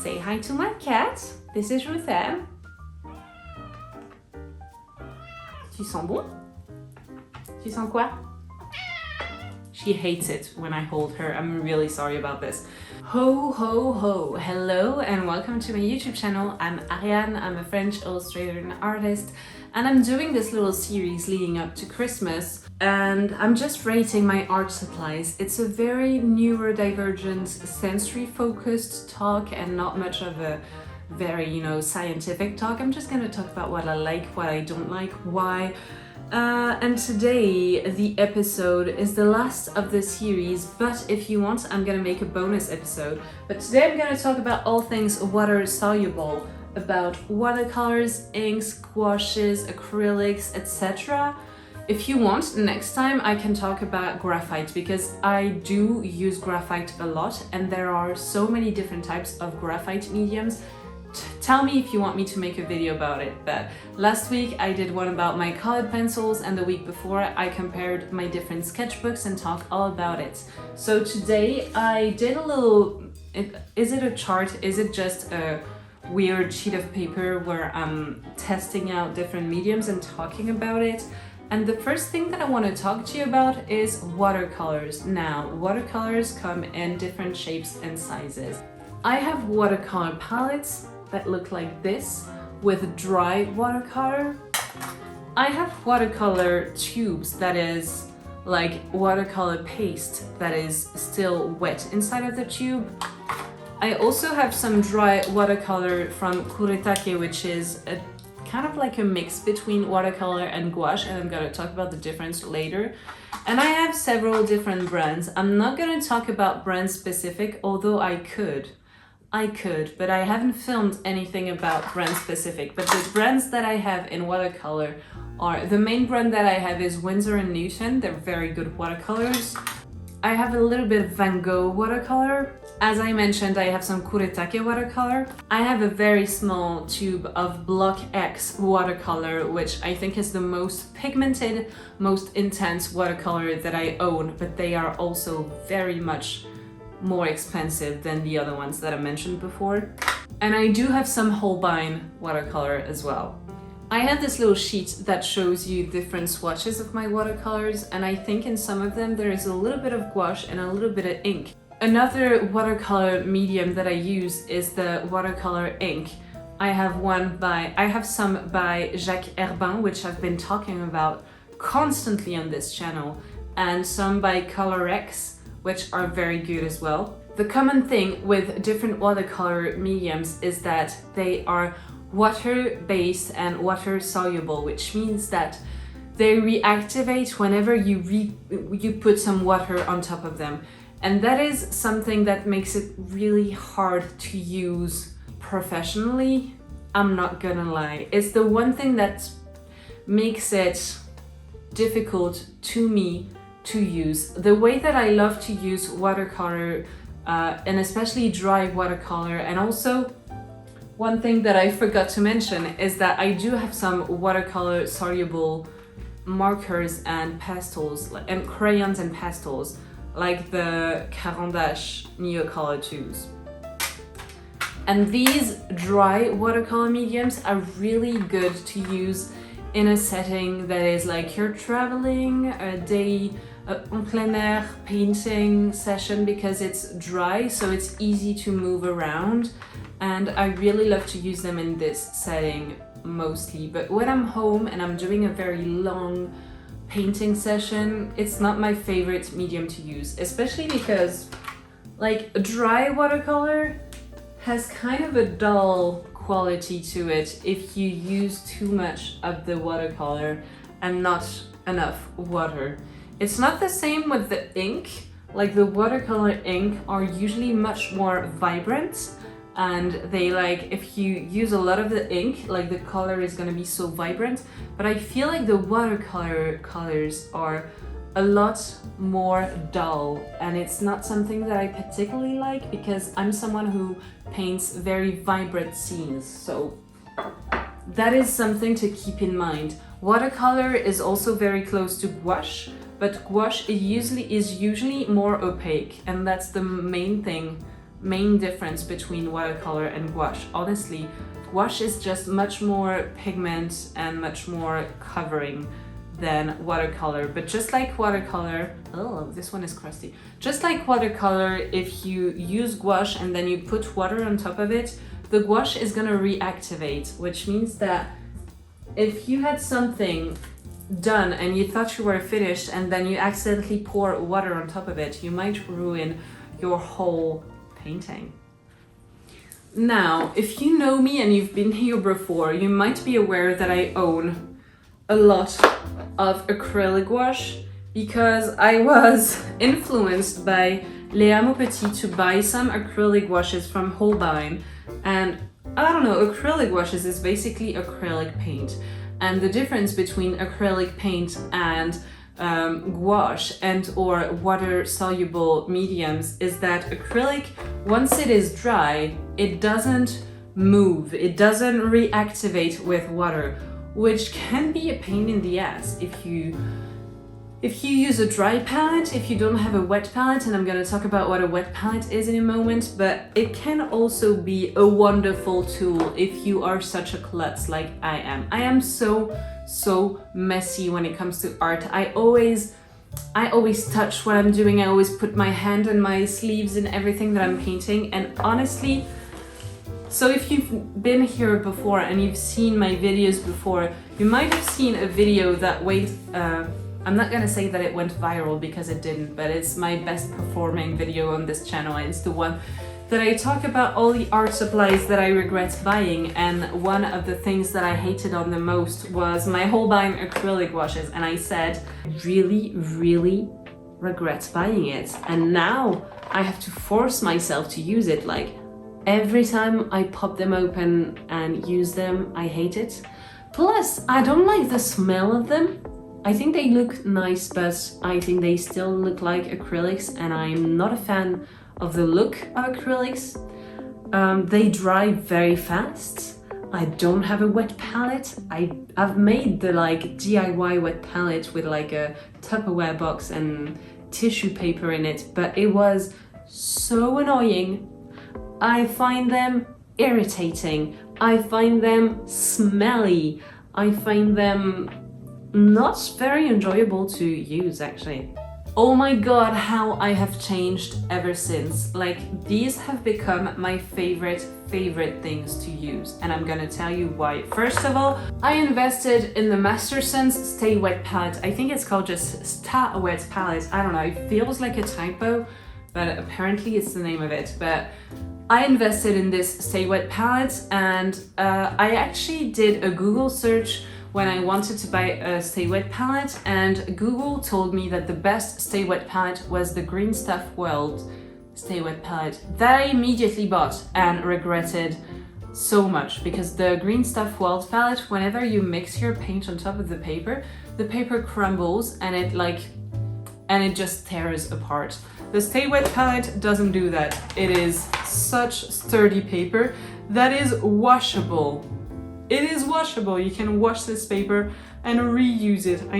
Say hi to my cat. This is Ruth Ann. Tu sens bon? Tu sens quoi? She hates it when I hold her. I'm really sorry about this. Ho, ho, ho. Hello and welcome to my YouTube channel. I'm Ariane. I'm a French illustrator and artist, and I'm doing this little series leading up to Christmas, and I'm just rating my art supplies. It's a very neurodivergent, sensory-focused talk and not much of a very, scientific talk. I'm just gonna talk about what I like, what I don't like, why. And today the episode is the last of the series, but if you want, I'm gonna make a bonus episode. But today I'm gonna talk about all things water soluble, about watercolors, inks, gouaches, acrylics, etc. If you want, next time I can talk about graphite, because I do use graphite a lot and there are so many different types of graphite mediums. Tell me if you want me to make a video about it. But last week I did one about my colored pencils, and the week before I compared my different sketchbooks and talked all about it. So today I did a little, is it a chart? Is it just a weird sheet of paper where I'm testing out different mediums and talking about it? And the first thing that I want to talk to you about is watercolors. Now, watercolors come in different shapes and sizes. I have watercolor palettes that look like this with dry watercolor. I have watercolor tubes that is like watercolor paste that is still wet inside of the tube. I also have some dry watercolor from Kuretake, which is a kind of like a mix between watercolor and gouache, and I'm gonna talk about the difference later. And I have several different brands. I'm not gonna talk about brand specific, although I could, but I haven't filmed anything about brand specific. But the brands that I have in watercolor are, the main brand that I have is Winsor & Newton. They're very good watercolors. I have a little bit of Van Gogh watercolor. As I mentioned, I have some Kuretake watercolor. I have a very small tube of Block X watercolor, which I think is the most pigmented, most intense watercolor that I own, but they are also very much more expensive than the other ones that I mentioned before. And I do have some Holbein watercolor as well. I have this little sheet that shows you different swatches of my watercolors, and I think in some of them there is a little bit of gouache and a little bit of ink. Another watercolor medium that I use is the watercolor ink. I have some by Jacques Herbin, which I've been talking about constantly on this channel, and some by Colorex, which are very good as well. The common thing with different watercolor mediums is that they are water-based and water-soluble, which means that they reactivate whenever you put some water on top of them. And that is something that makes it really hard to use professionally. I'm not gonna lie. It's the one thing that makes it difficult to me to use. The way that I love to use watercolor, and especially dry watercolor, and also one thing that I forgot to mention is that I do have some watercolor soluble markers and pastels, and crayons and pastels, like the Caran d'Ache Neocolor tubes. And these dry watercolor mediums are really good to use in a setting that is like you're traveling, a day, en plein air painting session, because it's dry, so it's easy to move around. And I really love to use them in this setting mostly. But when I'm home and I'm doing a very long painting session, it's not my favorite medium to use, especially because like dry watercolor has kind of a dull quality to it if you use too much of the watercolor and not enough water. It's not the same with the ink. Like the watercolor ink are usually much more vibrant, and they like, if you use a lot of the ink, like the color is gonna be so vibrant. But I feel like the watercolor colors are a lot more dull, and it's not something that I particularly like because I'm someone who paints very vibrant scenes. So that is something to keep in mind. Watercolor is also very close to gouache, but gouache is usually more opaque, and that's the main thing main difference between watercolor and gouache. Honestly, gouache is just much more pigment and much more covering than watercolor. But just like watercolor, oh, this one is crusty. Just like watercolor, if you use gouache and then you put water on top of it, the gouache is gonna reactivate, which means that if you had something done and you thought you were finished and then you accidentally pour water on top of it, you might ruin your whole painting. Now, if you know me and you've been here before, you might be aware that I own a lot of acrylic gouache because I was influenced by Léa Maupetit to buy some acrylic gouaches from Holbein. And I don't know, acrylic gouaches is basically acrylic paint. And the difference between acrylic paint and gouache and or water-soluble mediums is that acrylic, once it is dry, it doesn't move, it doesn't reactivate with water, which can be a pain in the ass if you use a dry palette, if you don't have a wet palette, and I'm gonna talk about what a wet palette is in a moment, but it can also be a wonderful tool if you are such a klutz like I am. I am so messy when it comes to art. I always touch what I'm doing. I always put my hand in my sleeves and everything that I'm painting, and honestly, so if you've been here before and you've seen my videos before, you might have seen a video that went, I'm not gonna say that it went viral because it didn't, but it's my best performing video on this channel. It's the one that I talk about all the art supplies that I regret buying, and one of the things that I hated on the most was my Holbein acrylic gouaches, and I said, really regret buying it. And now I have to force myself to use it. Like, every time I pop them open and use them, I hate it. Plus, I don't like the smell of them. I think they look nice, but I think they still look like acrylics, and I'm not a fan of the look of acrylics. They dry very fast. I don't have a wet palette. I've made the like DIY wet palette with like a Tupperware box and tissue paper in it, but it was so annoying. I find them irritating. I find them smelly. I find them not very enjoyable to use, actually. Oh my god, how I have changed ever since. Like, these have become my favorite things to use, and I'm gonna tell you why. First of all, I invested in the Masterson's Stay Wet palette. I think it's called just Stay Wet palette. I don't know, it feels like a typo, but apparently it's the name of it. But I invested in this Stay Wet palette, and I actually did a Google search when I wanted to buy a Stay Wet palette, and Google told me that the best Stay Wet palette was the Green Stuff World Stay Wet palette that I immediately bought and regretted so much, because the Green Stuff World palette, whenever you mix your paint on top of the paper crumbles and it just tears apart. The Stay Wet palette doesn't do that. It is such sturdy paper that is washable. It is washable. You can wash this paper and reuse it. I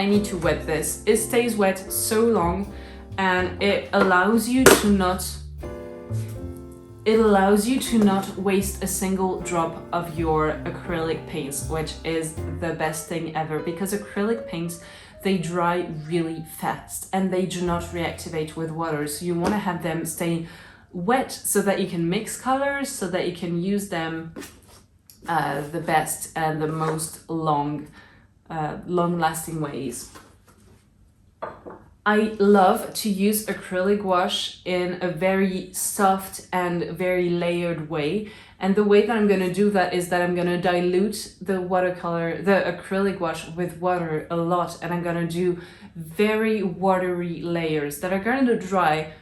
need to wet this. It stays wet so long, and it allows you to not waste a single drop of your acrylic paints, which is the best thing ever, because acrylic paints, they dry really fast and they do not reactivate with water. So you want to have them stay wet so that you can mix colors, so that you can use them the best and the most long-lasting ways. I love to use acrylic gouache in a very soft and very layered way. And the way that I'm going to do that is that I'm going to dilute the acrylic gouache with water a lot. And I'm going to do very watery layers that are going to dry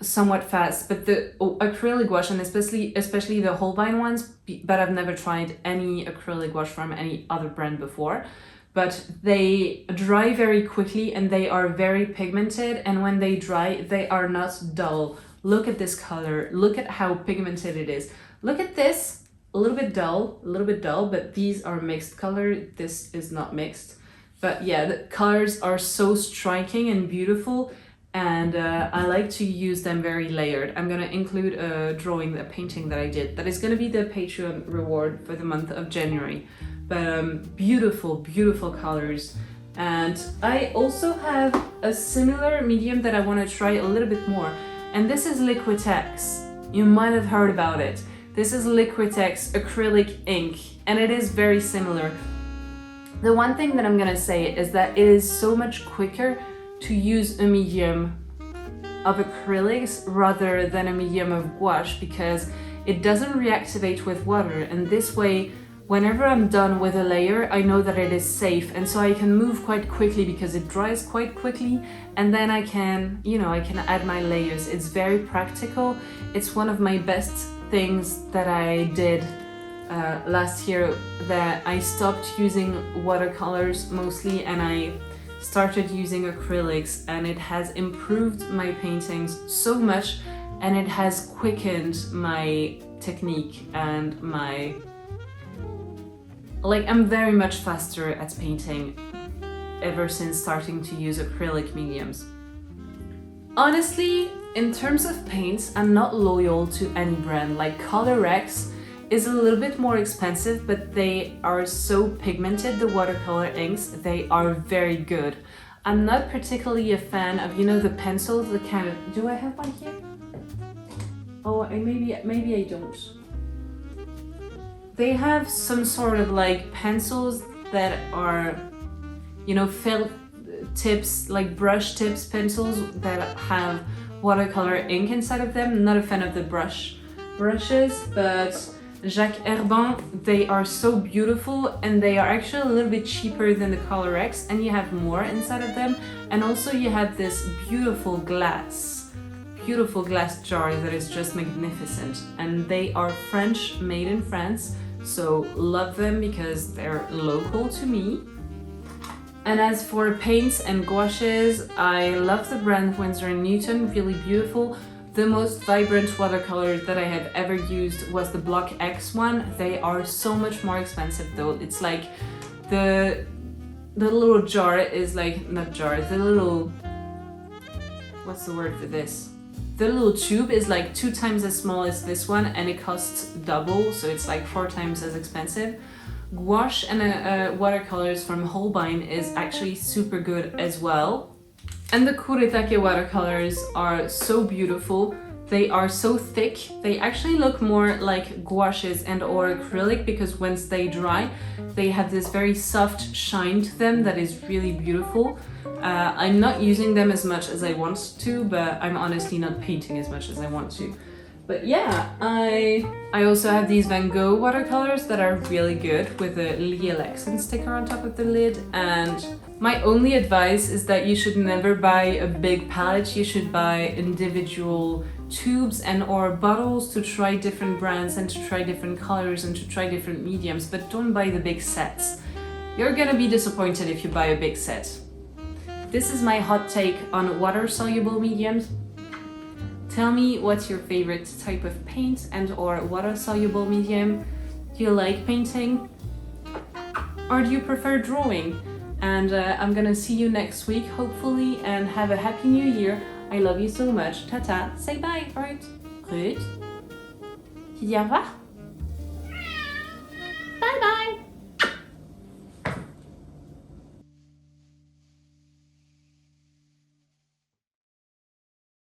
somewhat fast. But the acrylic gouache, and especially the Holbein ones, but I've never tried any acrylic gouache from any other brand before. But they dry very quickly and they are very pigmented, and when they dry, they are not dull. Look at this color, look at how pigmented it is. Look at this, a little bit dull, but these are mixed color. This is not mixed. But yeah, the colors are so striking and beautiful, and I like to use them very layered. I'm gonna include a drawing, a painting that I did that is gonna be the Patreon reward for the month of January. But beautiful, beautiful colors. And I also have a similar medium that I want to try a little bit more, and this is Liquitex. You might have heard about it. This is Liquitex acrylic ink, and it is very similar. The one thing that I'm gonna say is that it is so much quicker to use a medium of acrylics rather than a medium of gouache, because it doesn't reactivate with water, and this way whenever I'm done with a layer, I know that it is safe, and so I can move quite quickly because it dries quite quickly, and then I can, I can add my layers. It's very practical. It's one of my best things that I did last year, that I stopped using watercolors mostly and I started using acrylics, and it has improved my paintings so much, and it has quickened my technique and I'm very much faster at painting ever since starting to use acrylic mediums. Honestly, in terms of paints, I'm not loyal to any brand. Like Colorex is a little bit more expensive, but they are so pigmented, the watercolor inks, they are very good. I'm not particularly a fan of, the pencils, the kind of, do I have one here? Oh, maybe I don't. They have some sort of pencils that are, felt tips, like brush tips pencils that have watercolor ink inside of them. I'm not a fan of the brushes, but Jacques Herbin, they are so beautiful, and they are actually a little bit cheaper than the Colorex, and you have more inside of them. And also you have this beautiful glass jar that is just magnificent, and they are French, made in France. So love them because they're local to me. And as for paints and gouaches, I love the brand Winsor & Newton, really beautiful. The most vibrant watercolor that I have ever used was the Block X one. They are so much more expensive though. It's like the little jar is not jar, the little, what's the word for this? The little tube is 2 times as small as this one, and it costs double, so it's 4 times as expensive. Gouache and watercolors from Holbein is actually super good as well. And the Kuretake watercolors are so beautiful. They are so thick. They actually look more like gouaches and or acrylic, because once they dry, they have this very soft shine to them that is really beautiful. I'm not using them as much as I want to, but I'm honestly not painting as much as I want to. But yeah, I also have these Van Gogh watercolors that are really good with a Lee Alexan sticker on top of the lid. And my only advice is that you should never buy a big palette. You should buy individual tubes and or bottles to try different brands and to try different colors and to try different mediums, but don't buy the big sets. You're gonna be disappointed if you buy a big set. This is my hot take on water-soluble mediums. Tell me what's your favorite type of paint and or water-soluble medium. Do you like painting? Or do you prefer drawing? And I'm gonna see you next week, hopefully, and have a happy new year. I love you so much. Ta-ta. Say bye, Ruth. Ruth? Tu dis au revoir? Bye bye.